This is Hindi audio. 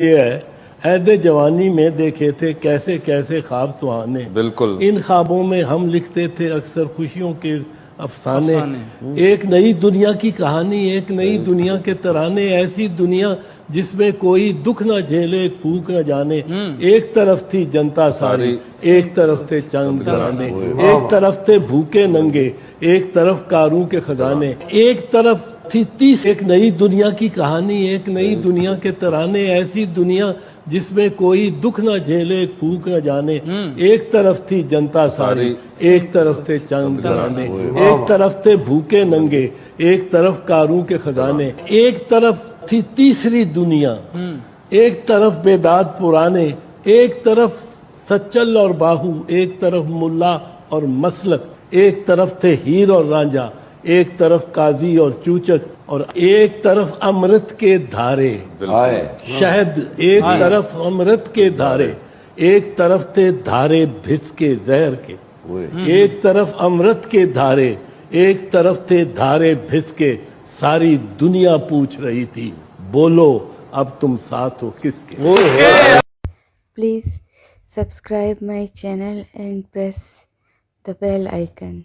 ये है, ऐदे जवानी में देखे थे कैसे कैसे ख्वाब सुहाने। बिल्कुल। इन ख्वाबों में हम लिखते थे अक्सर खुशियों के अफसाने। एक नई दुनिया की कहानी, एक नई दुनिया के तराने, ऐसी दुनिया जिसमें कोई दुख न झेले, फूक न जाने। एक तरफ थी जनता सारी, एक तरफ थे चंद घराने, एक तरफ थे भूखे नंगे, एक तरफ कारों के खजाने, एक तरफ थी तीस। एक नई दुनिया की कहानी, एक नई दुनिया के तराने, ऐसी दुनिया जिसमें कोई दुख न झेले, फूक न जाने। एक तरफ थी जनता सारी, एक तरफ थे चंद घराने, एक तरफ थे भूखे नंगे, एक तरफ कारों के खजाने, एक तरफ थी तीसरी दुनिया, एक तरफ बेदाद पुराने, एक तरफ सच्चल और बाहू, एक तरफ मुल्ला और मसलक, एक तरफ थे हीर और रांझा, एक तरफ काजी और चूचक, और एक तरफ अमृत के धारे शहद, एक तरफ अमृत के धारे, एक तरफ थे धारे भिस के जहर के, एक तरफ अमृत के धारे, एक तरफ थे धारे भिस के। सारी दुनिया पूछ रही थी, बोलो अब तुम साथ हो किसके। Please subscribe my channel and press the bell icon.